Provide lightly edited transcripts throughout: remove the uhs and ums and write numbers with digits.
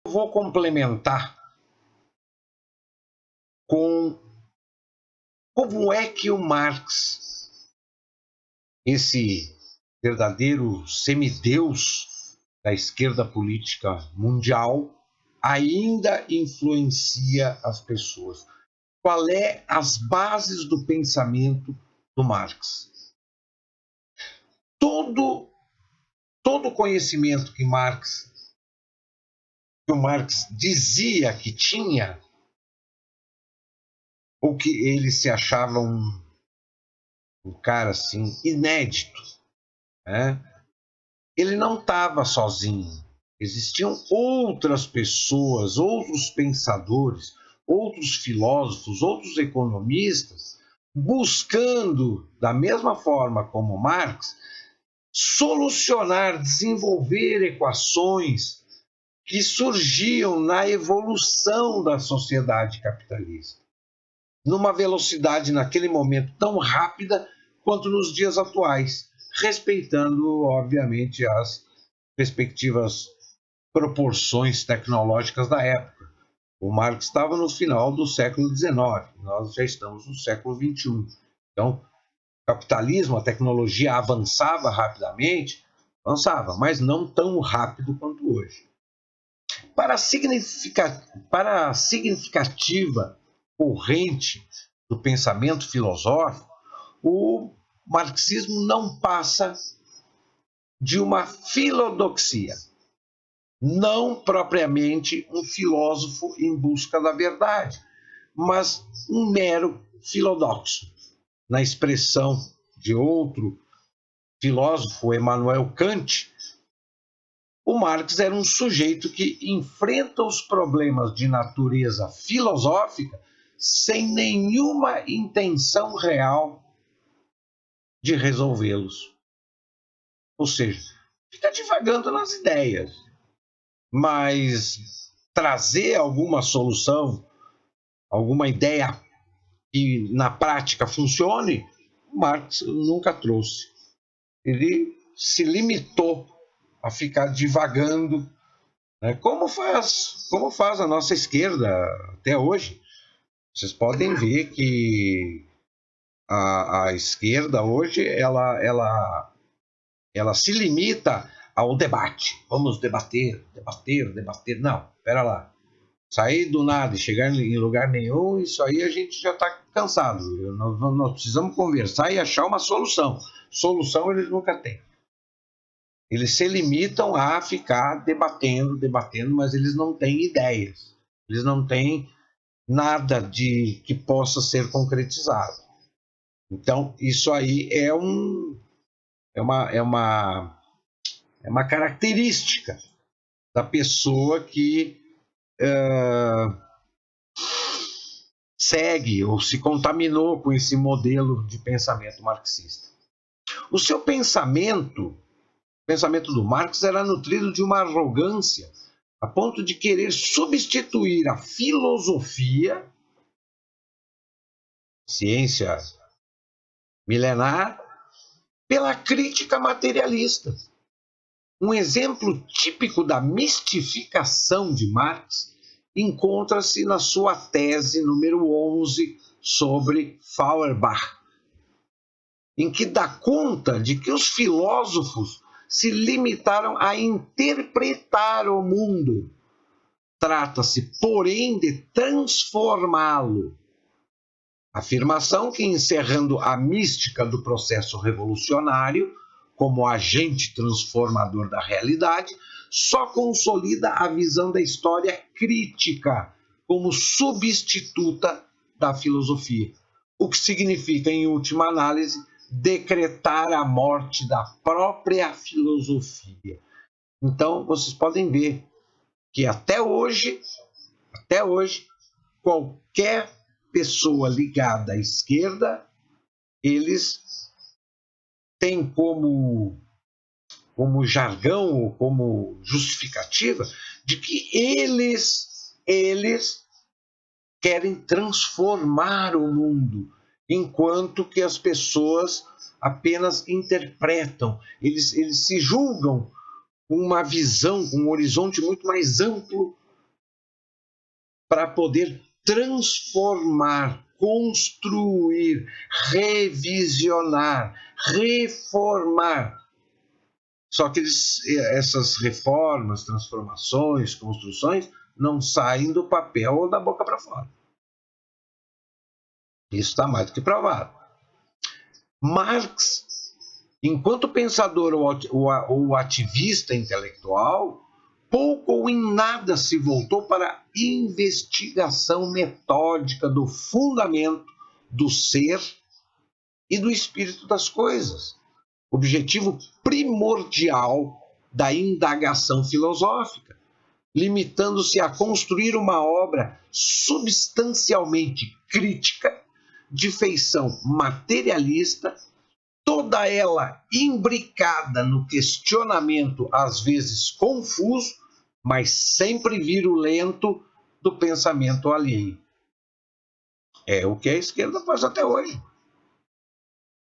Eu vou complementar com como é que o Marx, esse verdadeiro semideus da esquerda política mundial, ainda influencia as pessoas. Qual é as bases do pensamento do Marx? Todo conhecimento que o Marx dizia que tinha, ou que ele se achava um cara assim inédito, né? Ele não estava sozinho. Existiam outras pessoas, outros pensadores, outros filósofos, outros economistas, buscando, da mesma forma como Marx, solucionar, desenvolver equações que surgiam na evolução da sociedade capitalista, numa velocidade naquele momento tão rápida quanto nos dias atuais, respeitando, obviamente, as respectivas proporções tecnológicas da época. O Marx estava no final do século XIX, nós já estamos no século XXI. Então, o capitalismo, a tecnologia avançava rapidamente, mas não tão rápido quanto hoje. Para a significativa corrente do pensamento filosófico, o marxismo não passa de uma filodoxia, não propriamente um filósofo em busca da verdade, mas um mero filodoxo, na expressão de outro filósofo, Immanuel Kant. O Marx era um sujeito que enfrenta os problemas de natureza filosófica sem nenhuma intenção real de resolvê-los. Ou seja, fica divagando nas ideias, mas trazer alguma solução, alguma ideia que na prática funcione, Marx nunca trouxe. Ele se limitou a ficar divagando, né? Como faz a nossa esquerda até hoje. Vocês podem ver que a esquerda hoje ela se limita ao debate. Vamos debater. Não, espera lá. Sair do nada e chegar em lugar nenhum, isso aí a gente já está cansado. Nós precisamos conversar e achar uma solução. Solução eles nunca têm. Eles se limitam a ficar debatendo, mas eles não têm ideias. Eles não têm nada de que possa ser concretizado. Então, isso aí é uma característica da pessoa que segue ou se contaminou com esse modelo de pensamento marxista. O seu pensamento do Marx era nutrido de uma arrogância a ponto de querer substituir a filosofia, ciência milenar, pela crítica materialista. Um exemplo típico da mistificação de Marx encontra-se na sua tese número 11 sobre Feuerbach, em que dá conta de que os filósofos se limitaram a interpretar o mundo. Trata-se, porém, de transformá-lo. Afirmação que, encerrando a mística do processo revolucionário como agente transformador da realidade, só consolida a visão da história crítica como substituta da filosofia, o que significa, em última análise, decretar a morte da própria filosofia. Então, vocês podem ver que até hoje, qualquer pessoa ligada à esquerda, eles têm como jargão ou como justificativa de que eles querem transformar o mundo, enquanto que as pessoas apenas interpretam. Eles se julgam com uma visão, com um horizonte muito mais amplo para poder transformar, construir, revisionar, reformar. Só que essas reformas, transformações, construções não saem do papel ou da boca para fora. Isso está mais do que provado. Marx, enquanto pensador ou ativista intelectual, pouco ou em nada se voltou para a investigação metódica do fundamento do ser e do espírito das coisas, objetivo primordial da indagação filosófica, limitando-se a construir uma obra substancialmente crítica, de feição materialista, toda ela imbricada no questionamento, às vezes confuso, mas sempre virulento, do pensamento alheio. É o que a esquerda faz até hoje.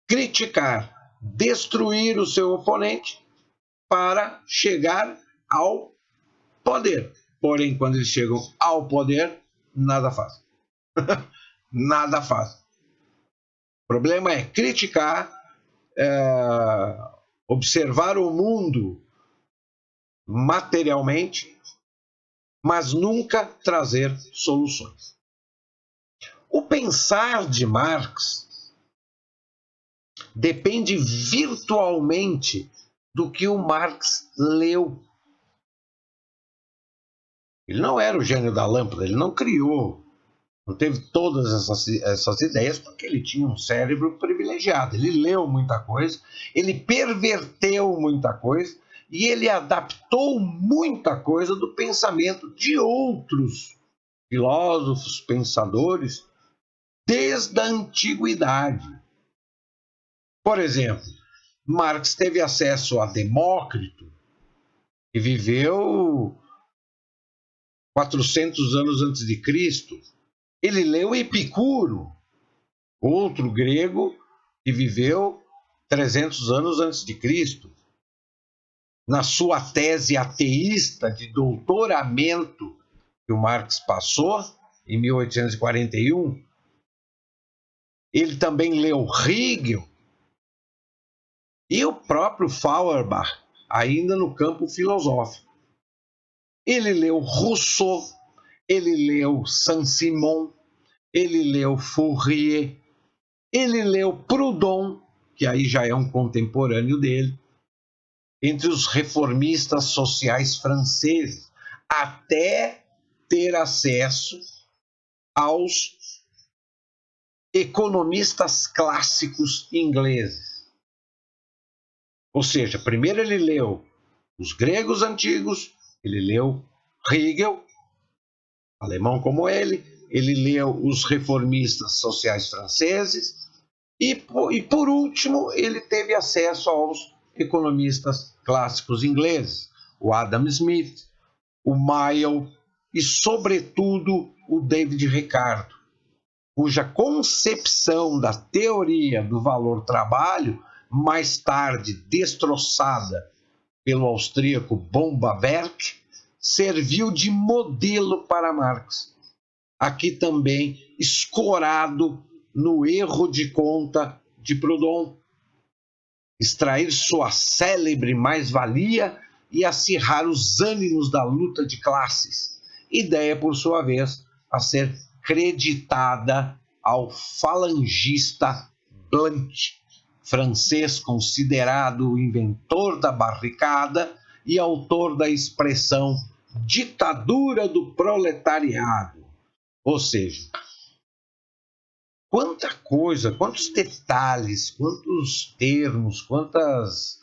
Criticar, destruir o seu oponente para chegar ao poder. Porém, quando eles chegam ao poder, nada faz. Nada faz. O problema é criticar, observar o mundo materialmente, mas nunca trazer soluções. O pensar de Marx depende virtualmente do que o Marx leu. Ele não era o gênio da lâmpada, ele não criou, não teve todas essas ideias porque ele tinha um cérebro privilegiado. Ele leu muita coisa, ele perverteu muita coisa e ele adaptou muita coisa do pensamento de outros filósofos, pensadores, desde a antiguidade. Por exemplo, Marx teve acesso a Demócrito, que viveu 400 anos antes de Cristo. Ele leu Epicuro, outro grego que viveu 300 anos antes de Cristo. Na sua tese ateísta de doutoramento que o Marx passou em 1841, ele também leu Hegel e o próprio Feuerbach, ainda no campo filosófico. Ele leu Rousseau, ele leu Saint-Simon, ele leu Fourier, ele leu Proudhon, que aí já é um contemporâneo dele, entre os reformistas sociais franceses, até ter acesso aos economistas clássicos ingleses. Ou seja, primeiro ele leu os gregos antigos, ele leu Hegel, alemão como ele leu os reformistas sociais franceses e por último, ele teve acesso aos economistas clássicos ingleses, o Adam Smith, o Mill e, sobretudo, o David Ricardo, cuja concepção da teoria do valor-trabalho, mais tarde destroçada pelo austríaco Bombawerk, serviu de modelo para Marx. Aqui também escorado no erro de conta de Proudhon, extrair sua célebre mais-valia e acirrar os ânimos da luta de classes, ideia, por sua vez, a ser creditada ao falangista Blanch, francês considerado o inventor da barricada e autor da expressão ditadura do proletariado. Ou seja, quanta coisa, quantos detalhes, quantos termos, quantas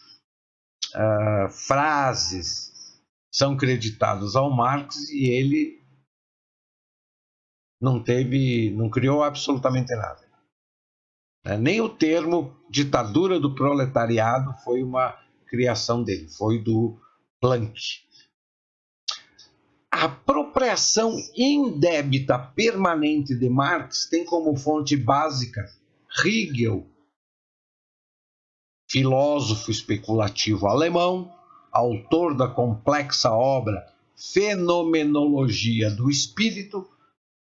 frases são creditados ao Marx e ele não criou absolutamente nada. Nem o termo ditadura do proletariado foi uma criação dele, foi do Planck. A apropriação indébita permanente de Marx tem como fonte básica Hegel, filósofo especulativo alemão, autor da complexa obra Fenomenologia do Espírito,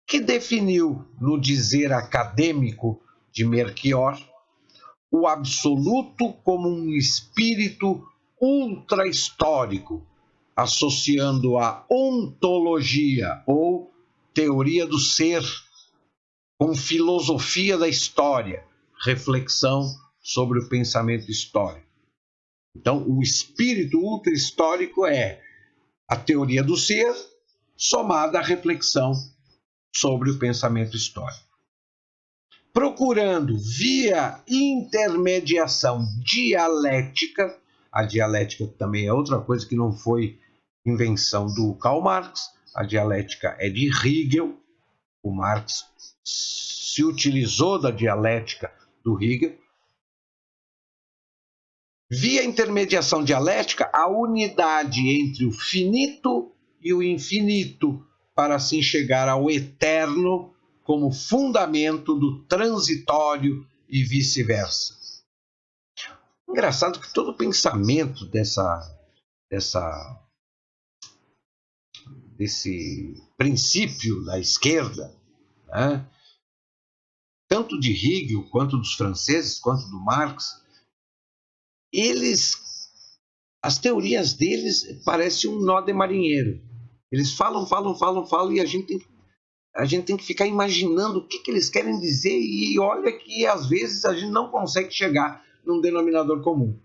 que definiu, no dizer acadêmico de Melchior, o absoluto como um espírito ultra-histórico, associando a ontologia ou teoria do ser com filosofia da história, reflexão sobre o pensamento histórico. Então, o espírito ultra-histórico é a teoria do ser somada à reflexão sobre o pensamento histórico. Procurando, via intermediação dialética, a dialética também é outra coisa que não foi invenção do Karl Marx, a dialética é de Hegel, o Marx se utilizou da dialética do Hegel. Via intermediação dialética, a unidade entre o finito e o infinito, para assim chegar ao eterno como fundamento do transitório e vice-versa. Engraçado que todo o pensamento desse princípio da esquerda, né, tanto de Hegel, quanto dos franceses, quanto do Marx, as teorias deles parecem um nó de marinheiro. Eles falam e a gente tem que ficar imaginando o que eles querem dizer, e olha que às vezes a gente não consegue chegar num denominador comum.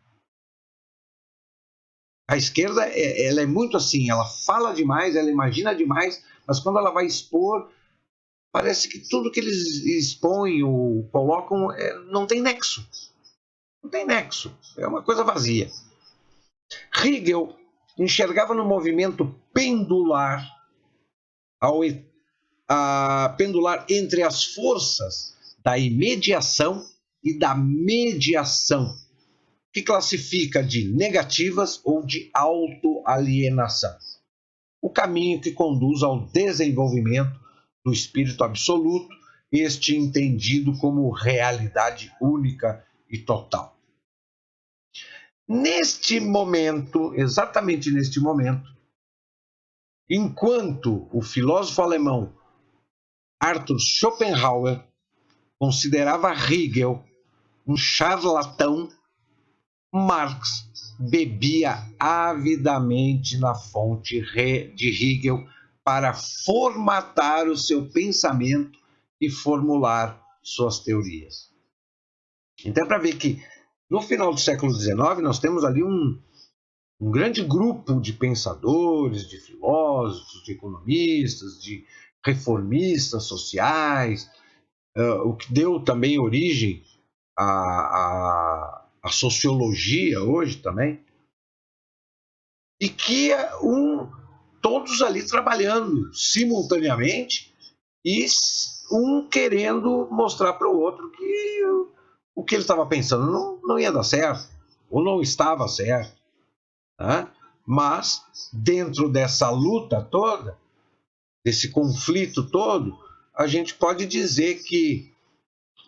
A esquerda ela é muito assim, ela fala demais, ela imagina demais, mas quando ela vai expor, parece que tudo que eles expõem ou colocam não tem nexo. Não tem nexo, é uma coisa vazia. Hegel enxergava no movimento pendular, pendular entre as forças da imediação e da mediação, que classifica de negativas ou de autoalienação. O caminho que conduz ao desenvolvimento do espírito absoluto, este entendido como realidade única e total. Neste momento, exatamente neste momento, enquanto o filósofo alemão Arthur Schopenhauer considerava Hegel um charlatão, Marx bebia avidamente na fonte de Hegel para formatar o seu pensamento e formular suas teorias. Então é para ver que no final do século XIX nós temos ali um grande grupo de pensadores, de filósofos, de economistas, de reformistas sociais, o que deu também origem à sociologia hoje também, e que todos ali trabalhando simultaneamente e um querendo mostrar para o outro que o que ele estava pensando não ia dar certo, ou não estava certo. Né? Mas, dentro dessa luta toda, desse conflito todo, a gente pode dizer que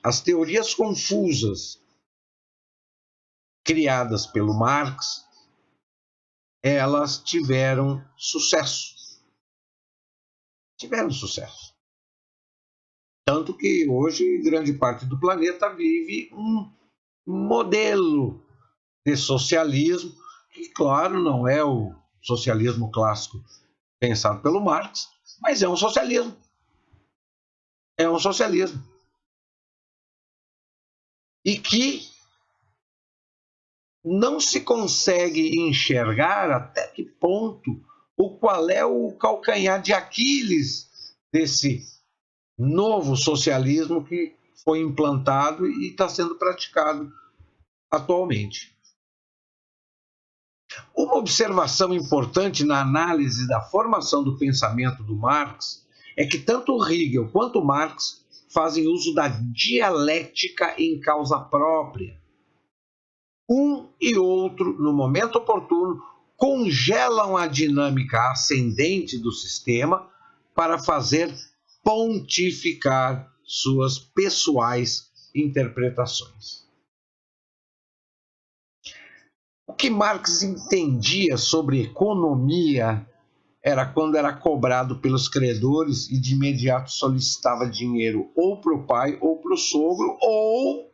as teorias confusas criadas pelo Marx, elas tiveram sucesso. Tiveram sucesso. Tanto que hoje grande parte do planeta vive um modelo de socialismo, que, claro, não é o socialismo clássico pensado pelo Marx, mas é um socialismo. É um socialismo. E que não se consegue enxergar até que ponto ou qual é o calcanhar de Aquiles desse novo socialismo que foi implantado e está sendo praticado atualmente. Uma observação importante na análise da formação do pensamento do Marx é que tanto Hegel quanto Marx fazem uso da dialética em causa própria. Um e outro, no momento oportuno, congelam a dinâmica ascendente do sistema para fazer pontificar suas pessoais interpretações. O que Marx entendia sobre economia era quando era cobrado pelos credores e de imediato solicitava dinheiro ou para o pai, ou para o sogro, ou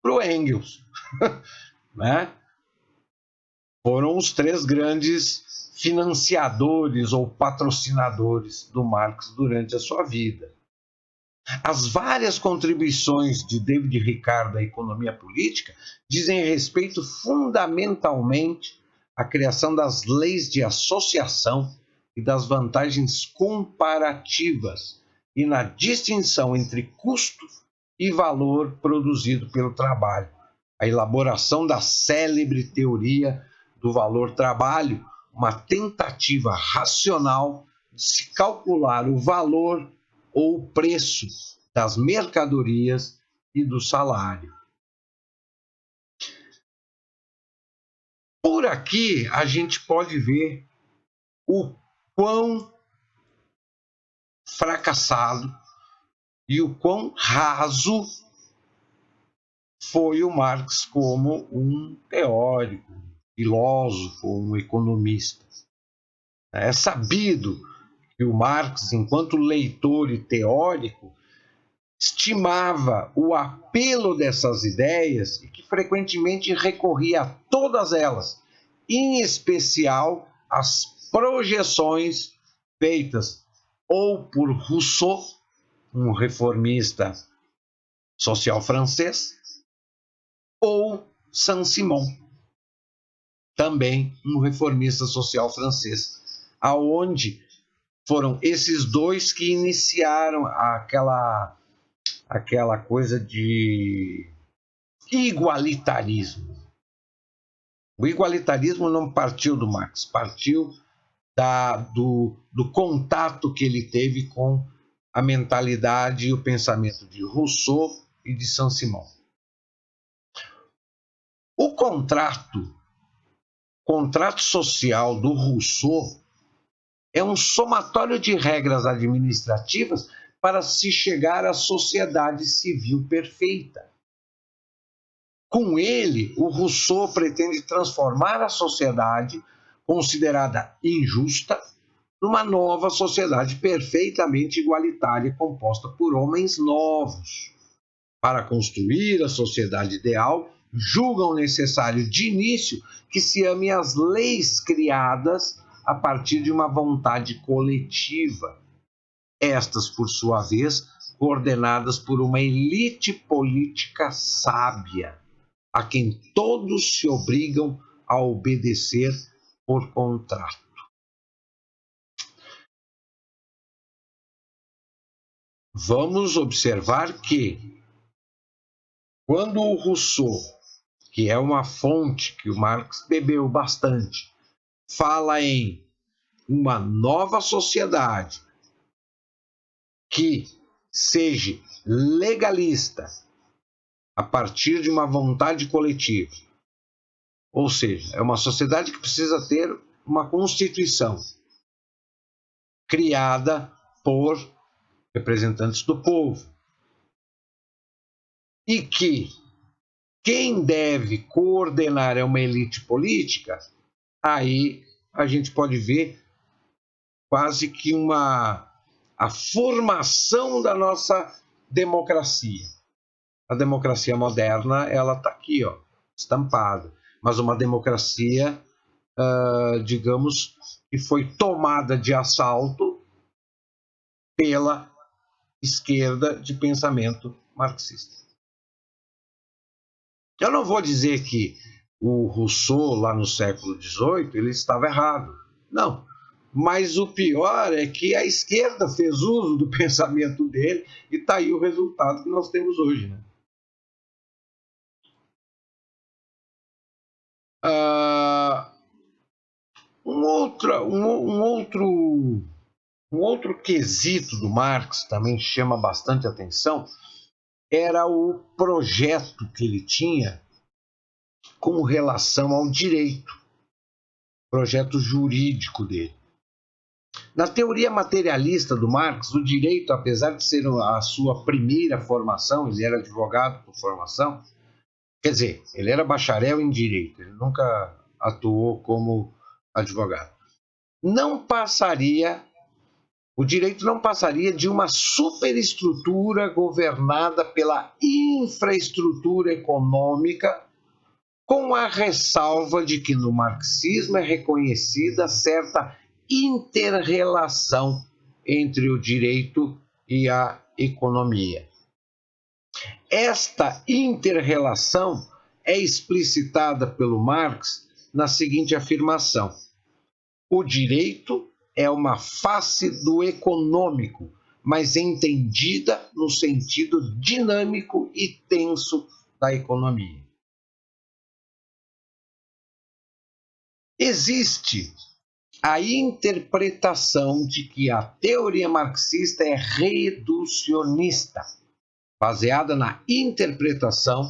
para o Engels. Né? Foram os três grandes financiadores ou patrocinadores do Marx durante a sua vida. As várias contribuições de David Ricardo à economia política dizem respeito fundamentalmente à criação das leis de associação e das vantagens comparativas e na distinção entre custo e valor produzido pelo trabalho. A elaboração da célebre teoria do valor-trabalho, uma tentativa racional de se calcular o valor ou o preço das mercadorias e do salário. Por aqui a gente pode ver o quão fracassado e o quão raso foi o Marx como um teórico, filósofo, um economista. É sabido que o Marx, enquanto leitor e teórico, estimava o apelo dessas ideias e que frequentemente recorria a todas elas, em especial as projeções feitas ou por Rousseau, um reformista social francês, ou Saint-Simon, também um reformista social francês, aonde foram esses dois que iniciaram aquela coisa de igualitarismo. O igualitarismo não partiu do Marx, partiu do contato que ele teve com a mentalidade e o pensamento de Rousseau e de Saint-Simon. O contrato social do Rousseau é um somatório de regras administrativas para se chegar à sociedade civil perfeita. Com ele, o Rousseau pretende transformar a sociedade, considerada injusta, numa nova sociedade perfeitamente igualitária, composta por homens novos. Para construir a sociedade ideal, julgam necessário de início que se ame as leis criadas a partir de uma vontade coletiva. Estas, por sua vez, coordenadas por uma elite política sábia, a quem todos se obrigam a obedecer por contrato. Vamos observar que, quando o Rousseau, que é uma fonte que o Marx bebeu bastante, fala em uma nova sociedade que seja legalista a partir de uma vontade coletiva, ou seja, é uma sociedade que precisa ter uma constituição criada por representantes do povo e que quem deve coordenar é uma elite política. Aí a gente pode ver quase que a formação da nossa democracia. A democracia moderna, ela está aqui, ó, estampada, mas uma democracia, digamos, que foi tomada de assalto pela esquerda de pensamento marxista. Eu não vou dizer que o Rousseau, lá no século XVIII, ele estava errado. Não. Mas o pior é que a esquerda fez uso do pensamento dele e está aí o resultado que nós temos hoje. Né? Um outro quesito do Marx também chama bastante atenção era o projeto que ele tinha com relação ao direito, projeto jurídico dele. Na teoria materialista do Marx, o direito, apesar de ser a sua primeira formação, ele era advogado por formação, quer dizer, ele era bacharel em direito, ele nunca atuou como advogado. não passaria, o direito não passaria de uma superestrutura governada pela infraestrutura econômica, com a ressalva de que no marxismo é reconhecida certa inter-relação entre o direito e a economia. Esta inter-relação é explicitada pelo Marx na seguinte afirmação: o direito é uma face do econômico, mas entendida no sentido dinâmico e tenso da economia. Existe a interpretação de que a teoria marxista é reducionista, baseada na interpretação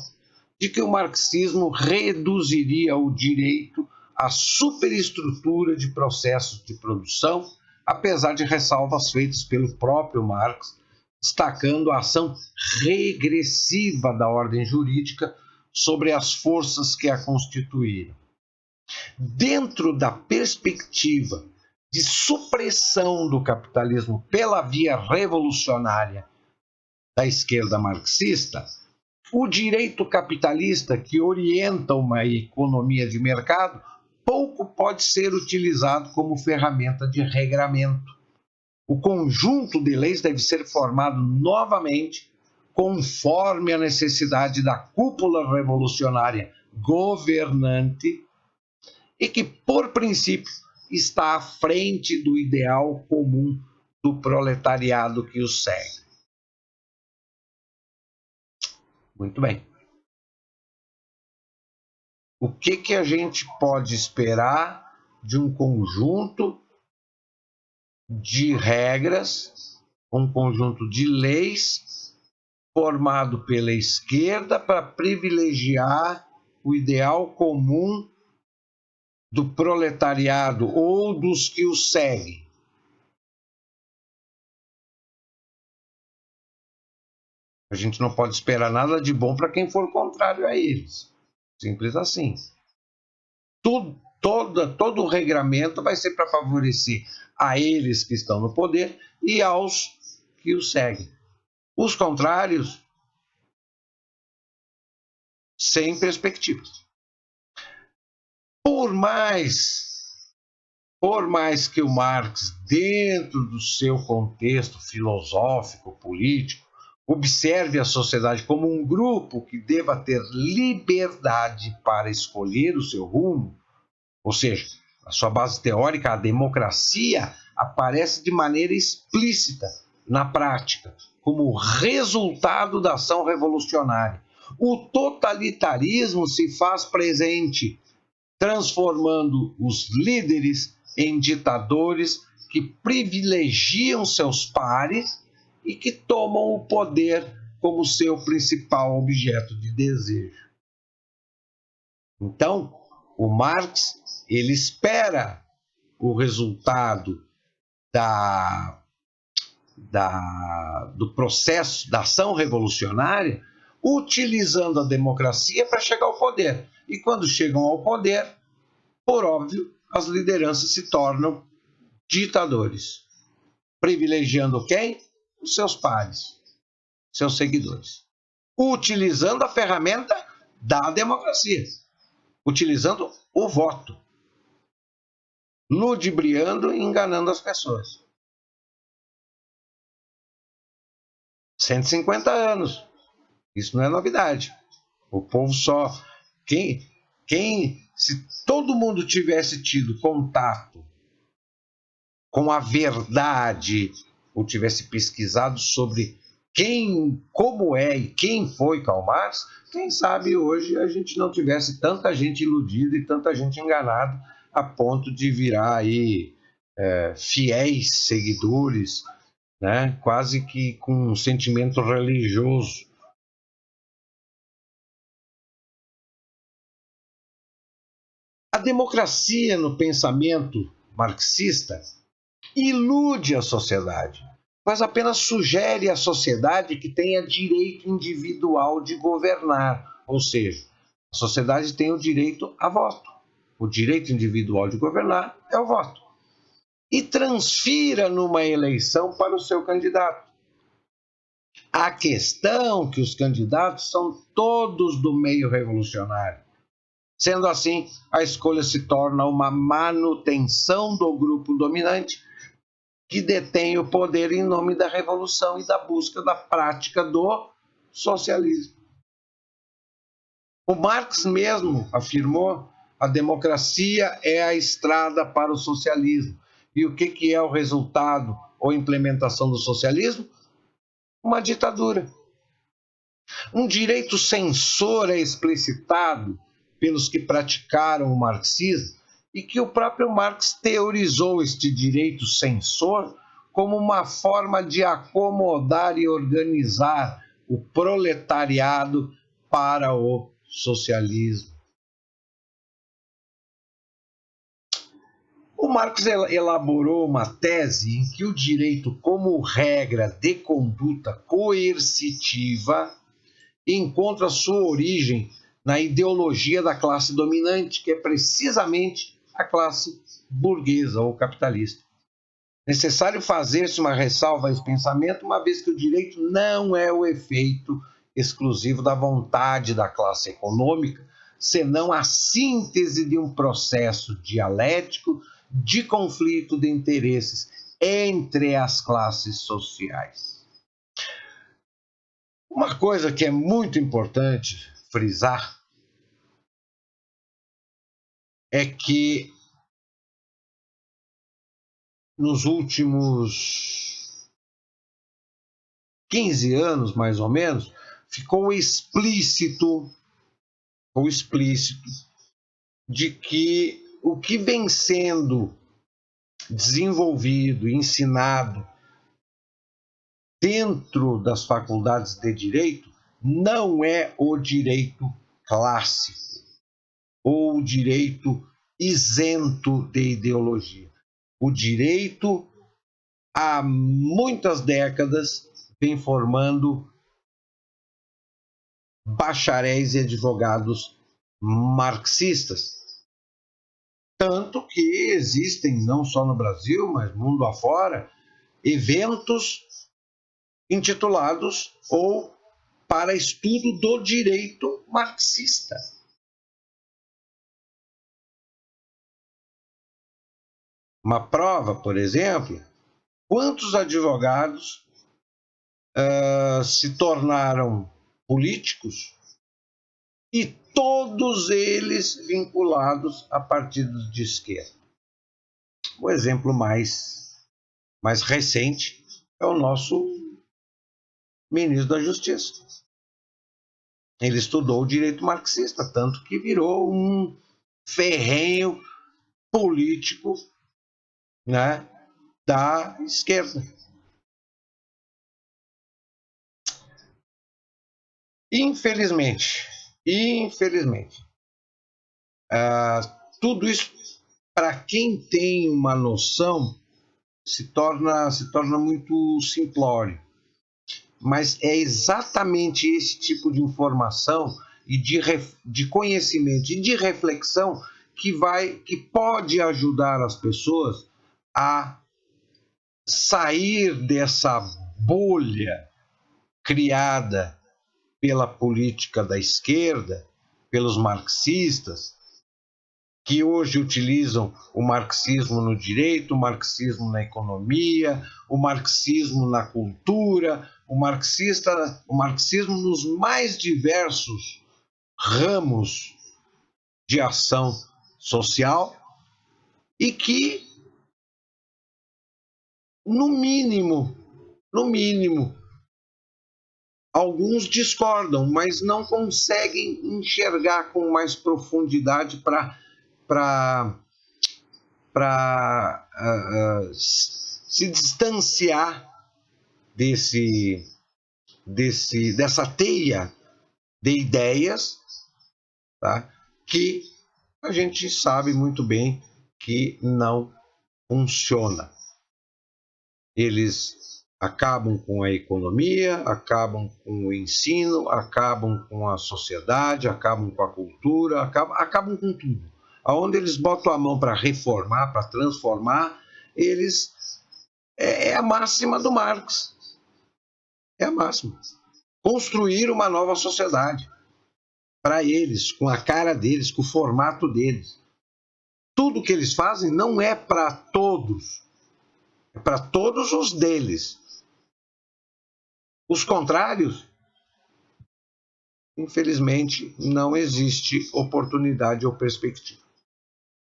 de que o marxismo reduziria o direito à superestrutura de processos de produção, apesar de ressalvas feitas pelo próprio Marx, destacando a ação regressiva da ordem jurídica sobre as forças que a constituíram. Dentro da perspectiva de supressão do capitalismo pela via revolucionária da esquerda marxista, o direito capitalista que orienta uma economia de mercado pouco pode ser utilizado como ferramenta de regramento. O conjunto de leis deve ser formado novamente conforme a necessidade da cúpula revolucionária governante e que, por princípio, está à frente do ideal comum do proletariado que o segue. Muito bem. O que a gente pode esperar de um conjunto de regras, um conjunto de leis formado pela esquerda para privilegiar o ideal comum do proletariado ou dos que o seguem? A gente não pode esperar nada de bom para quem for contrário a eles. Simples assim. Todo o regramento vai ser para favorecer a eles que estão no poder e aos que o seguem. Os contrários, sem perspectivas. Por mais que o Marx, dentro do seu contexto filosófico, político, observe a sociedade como um grupo que deva ter liberdade para escolher o seu rumo, ou seja, a sua base teórica, a democracia, aparece de maneira explícita na prática, como resultado da ação revolucionária. O totalitarismo se faz presente, transformando os líderes em ditadores que privilegiam seus pares e que tomam o poder como seu principal objeto de desejo. Então, o Marx, ele espera o resultado do processo da ação revolucionária, utilizando a democracia para chegar ao poder. E quando chegam ao poder, por óbvio, as lideranças se tornam ditadores, privilegiando quem? Os seus pares, seus seguidores, utilizando a ferramenta da democracia, utilizando o voto, ludibriando e enganando as pessoas. 150 anos. Isso não é novidade. O povo só... Se todo mundo tivesse tido contato com a verdade, ou tivesse pesquisado sobre como é e quem foi Karl Marx, quem sabe hoje a gente não tivesse tanta gente iludida e tanta gente enganada a ponto de virar aí fiéis seguidores, né? Quase que com um sentimento religioso. A democracia no pensamento marxista ilude a sociedade, mas apenas sugere à sociedade que tenha direito individual de governar, ou seja, a sociedade tem o direito a voto. O direito individual de governar é o voto. e transfira numa eleição para o seu candidato. A questão é que os candidatos são todos do meio revolucionário. Sendo assim, a escolha se torna uma manutenção do grupo dominante que detém o poder em nome da revolução e da busca da prática do socialismo. O Marx mesmo afirmou: a democracia é a estrada para o socialismo. E o que é o resultado ou implementação do socialismo? Uma ditadura. Um direito censor é explicitado pelos que praticaram o marxismo e que o próprio Marx teorizou este direito censor como uma forma de acomodar e organizar o proletariado para o socialismo. O Marx elaborou uma tese em que o direito, como regra de conduta coercitiva, encontra sua origem na ideologia da classe dominante, que é precisamente a classe burguesa ou capitalista. Necessário fazer-se uma ressalva a esse pensamento, uma vez que o direito não é o efeito exclusivo da vontade da classe econômica, senão a síntese de um processo dialético de conflito de interesses entre as classes sociais. Uma coisa que é muito importante frisar é que nos últimos 15 anos, mais ou menos, ficou explícito de que o que vem sendo desenvolvido, ensinado dentro das faculdades de direito não é o direito clássico ou o direito isento de ideologia. O direito, há muitas décadas, vem formando bacharéis e advogados marxistas. Tanto que existem, não só no Brasil, mas mundo afora, eventos intitulados ou para estudo do direito marxista. Uma prova, por exemplo, quantos advogados se tornaram políticos e todos eles vinculados a partidos de esquerda. O exemplo mais recente é o nosso ministro da Justiça. Ele estudou o direito marxista, tanto que virou um ferrenho político, né, da esquerda. Infelizmente, tudo isso, para quem tem uma noção, se torna muito simplório. Mas é exatamente esse tipo de informação e de conhecimento e de reflexão que pode ajudar as pessoas a sair dessa bolha criada pela política da esquerda, pelos marxistas, que hoje utilizam o marxismo no direito, o marxismo na economia, o marxismo na cultura, o marxismo nos mais diversos ramos de ação social e que, no mínimo, alguns discordam, mas não conseguem enxergar com mais profundidade para se distanciar dessa teia de ideias, tá? Que a gente sabe muito bem que não funciona. Eles acabam com a economia, acabam com o ensino, acabam com a sociedade, acabam com a cultura, acabam com tudo. Aonde eles botam a mão para reformar, para transformar, eles é a máxima do Marx. É a máxima. Construir uma nova sociedade para eles, com a cara deles, com o formato deles. Tudo que eles fazem não é para todos, é para todos os deles. Os contrários, infelizmente, não existe oportunidade ou perspectiva.